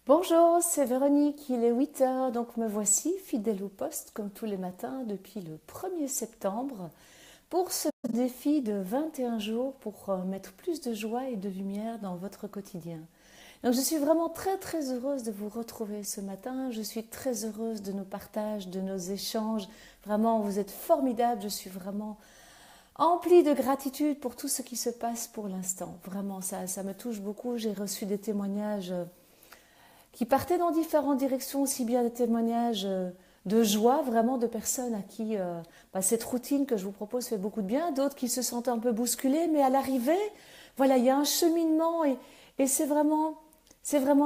Bonjour, c'est Véronique, il est 8 heures, donc me voici fidèle au poste comme tous les matins depuis le 1er septembre pour ce défi de 21 jours pour mettre plus de joie et de lumière dans votre quotidien. Donc je suis vraiment très heureuse de vous retrouver ce matin, je suis très heureuse de nos partages, de nos échanges, vraiment vous êtes formidables, je suis vraiment emplie de gratitude pour tout ce qui se passe pour l'instant. Vraiment ça me touche beaucoup, j'ai reçu des témoignages qui partaient dans différentes directions, aussi bien des témoignages de joie, vraiment de personnes à qui cette routine que je vous propose fait beaucoup de bien, d'autres qui se sentent un peu bousculés, mais à l'arrivée, voilà, il y a un cheminement et c'est vraiment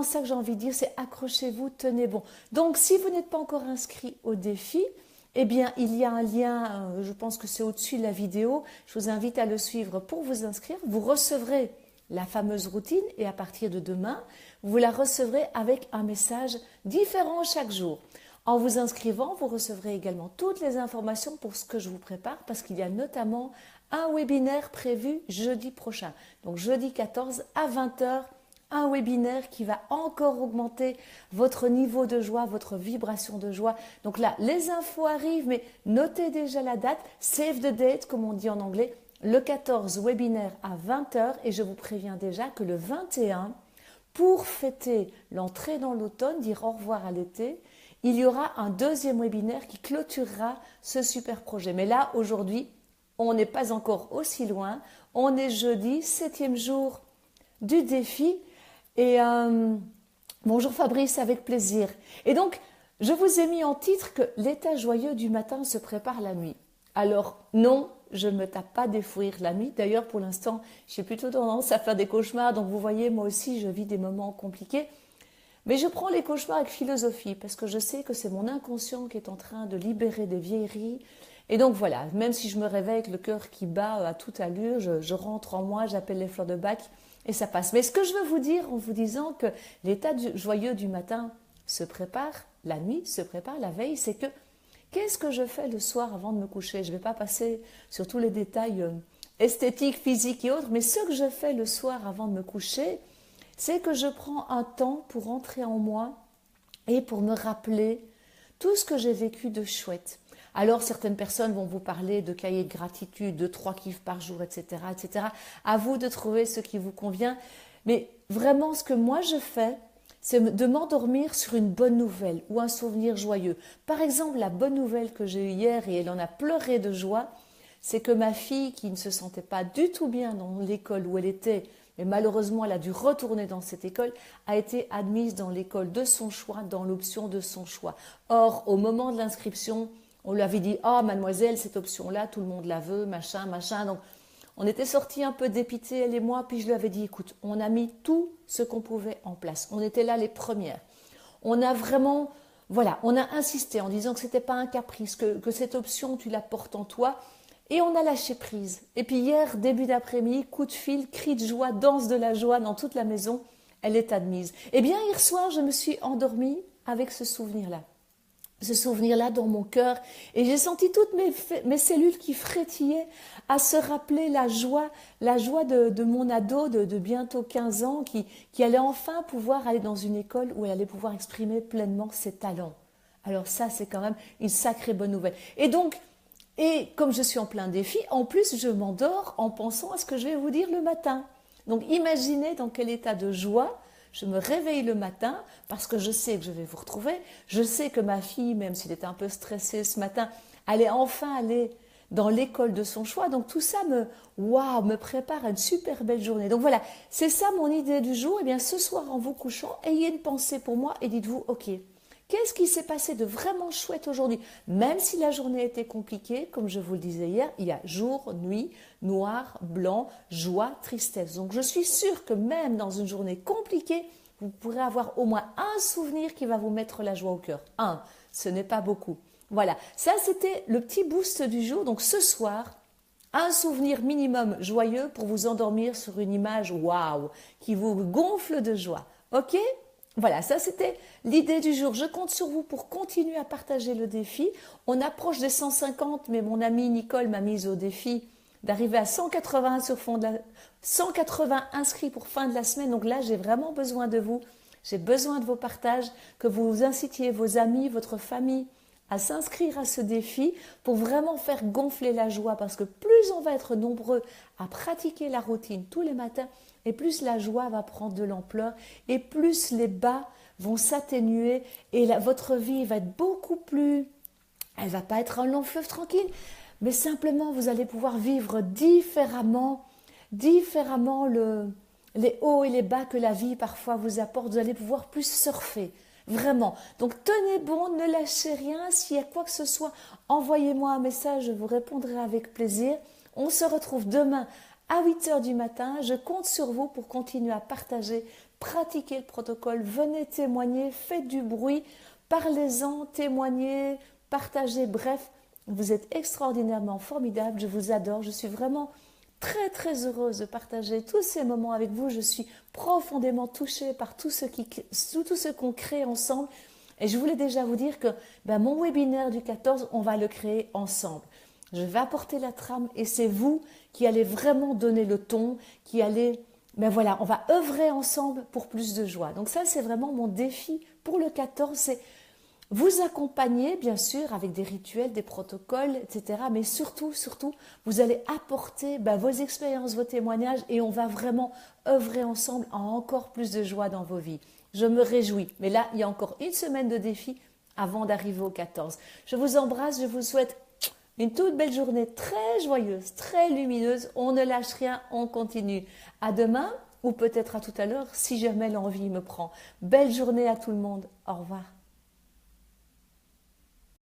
ça que j'ai envie de dire, c'est accrochez-vous, tenez bon. Donc, si vous n'êtes pas encore inscrit au défi, eh bien, il y a un lien, je pense que c'est au-dessus de la vidéo, je vous invite à le suivre pour vous inscrire, vous recevrez la fameuse routine et à partir de demain, vous la recevrez avec un message différent chaque jour. En vous inscrivant, vous recevrez également toutes les informations pour ce que je vous prépare parce qu'il y a notamment un webinaire prévu jeudi prochain. Donc jeudi 14 à 20 heures, un webinaire qui va encore augmenter votre niveau de joie, votre vibration de joie. Donc là, les infos arrivent, mais notez déjà la date, save the date comme on dit en anglais, le 14 webinaire à 20 heures et je vous préviens déjà que le 21, pour fêter l'entrée dans l'automne, dire au revoir à l'été, il y aura un deuxième webinaire qui clôturera ce super projet. Mais là, aujourd'hui, on n'est pas encore aussi loin. On est jeudi, 7e jour du défi. Et bonjour Fabrice, avec plaisir. Et donc, je vous ai mis en titre que l'état joyeux du matin se prépare la nuit. Alors non, je ne me tape pas des fous rires la nuit. D'ailleurs, pour l'instant, j'ai plutôt tendance à faire des cauchemars. Donc vous voyez, moi aussi, je vis des moments compliqués. Mais je prends les cauchemars avec philosophie parce que je sais que c'est mon inconscient qui est en train de libérer des vieilleries. Et donc voilà, même si je me réveille avec le cœur qui bat à toute allure, je rentre en moi, j'appelle les fleurs de Bach et ça passe. Mais ce que je veux vous dire en vous disant que l'état joyeux du matin se prépare, la nuit se prépare, la veille, c'est que qu'est-ce que je fais le soir avant de me coucher? Je ne vais pas passer sur tous les détails esthétiques, physiques et autres, mais ce que je fais le soir avant de me coucher, c'est que je prends un temps pour entrer en moi et pour me rappeler tout ce que j'ai vécu de chouette. Alors certaines personnes vont vous parler de cahiers de gratitude, de 3 kiffs par jour, etc., etc. À vous de trouver ce qui vous convient. Mais vraiment, ce que moi je fais, c'est de m'endormir sur une bonne nouvelle ou un souvenir joyeux. Par exemple, la bonne nouvelle que j'ai eue hier, et elle en a pleuré de joie, c'est que ma fille, qui ne se sentait pas du tout bien dans l'école où elle était, mais malheureusement elle a dû retourner dans cette école, a été admise dans l'école de son choix, dans l'option de son choix. Or, au moment de l'inscription, on lui avait dit « Ah, mademoiselle, cette option-là, tout le monde la veut, machin, machin. » Donc, on était sortis un peu dépités, elle et moi, puis je lui avais dit « Écoute, on a mis tout ce qu'on pouvait en place. On était là les premières. On a vraiment, voilà, on a insisté en disant que ce n'était pas un caprice, que cette option, tu la portes en toi. Et on a lâché prise. Et puis hier, début d'après-midi, coup de fil, cri de joie, danse de la joie dans toute la maison. Elle est admise. Eh bien, hier soir, je me suis endormie avec ce souvenir-là. Ce souvenir-là dans mon cœur. Et j'ai senti toutes mes cellules qui frétillaient à se rappeler la joie de mon ado de bientôt 15 ans qui allait enfin pouvoir aller dans une école où elle allait pouvoir exprimer pleinement ses talents. Alors ça, c'est quand même une sacrée bonne nouvelle. Et donc, et comme je suis en plein défi, en plus, je m'endors en pensant à ce que je vais vous dire le matin. Donc imaginez dans quel état de joie je me réveille le matin parce que je sais que je vais vous retrouver. Je sais que ma fille, même s'il était un peu stressée ce matin, allait enfin aller dans l'école de son choix. Donc tout ça me prépare à une super belle journée. Donc voilà, c'est ça mon idée du jour. Eh bien ce soir en vous couchant, ayez une pensée pour moi et dites-vous, ok, qu'est-ce qui s'est passé de vraiment chouette aujourd'hui? Même si la journée était compliquée, comme je vous le disais hier, il y a jour, nuit, noir, blanc, joie, tristesse. Donc je suis sûre que même dans une journée compliquée, vous pourrez avoir au moins un souvenir qui va vous mettre la joie au cœur. Un, ce n'est pas beaucoup. Voilà, ça c'était le petit boost du jour. Donc ce soir, un souvenir minimum joyeux pour vous endormir sur une image waouh qui vous gonfle de joie. Ok? Voilà, ça c'était l'idée du jour. Je compte sur vous pour continuer à partager le défi. On approche des 150, mais mon amie Nicole m'a mise au défi d'arriver à 180 sur fond de 180 inscrits pour fin de la semaine. Donc là, j'ai vraiment besoin de vous. J'ai besoin de vos partages, que vous incitiez vos amis, votre famille à s'inscrire à ce défi pour vraiment faire gonfler la joie, parce que plus on va être nombreux à pratiquer la routine tous les matins, et plus la joie va prendre de l'ampleur, et plus les bas vont s'atténuer, et votre vie va être beaucoup plus... Elle va pas être un long fleuve tranquille, mais simplement vous allez pouvoir vivre différemment les hauts et les bas que la vie parfois vous apporte. Vous allez pouvoir plus surfer. Vraiment. Donc tenez bon, ne lâchez rien. S'il y a quoi que ce soit, envoyez-moi un message, je vous répondrai avec plaisir. On se retrouve demain à 8 heures du matin. Je compte sur vous pour continuer à partager, pratiquer le protocole. Venez témoigner, faites du bruit, parlez-en, témoignez, partagez. Bref, vous êtes extraordinairement formidable. Je vous adore. Je suis vraiment très très heureuse de partager tous ces moments avec vous. Je suis profondément touchée par tout ce qu'on crée ensemble. Et je voulais déjà vous dire que mon webinaire du 14, on va le créer ensemble. Je vais apporter la trame et c'est vous qui allez vraiment donner le ton, qui allez... voilà, on va œuvrer ensemble pour plus de joie. Donc ça, c'est vraiment mon défi pour le 14, c'est vous accompagner, bien sûr, avec des rituels, des protocoles, etc. Mais surtout, vous allez apporter vos expériences, vos témoignages et on va vraiment œuvrer ensemble à encore plus de joie dans vos vies. Je me réjouis. Mais là, il y a encore une semaine de défi avant d'arriver au 14. Je vous embrasse, je vous souhaite une toute belle journée très joyeuse, très lumineuse. On ne lâche rien, on continue. À demain ou peut-être à tout à l'heure si jamais l'envie me prend. Belle journée à tout le monde. Au revoir.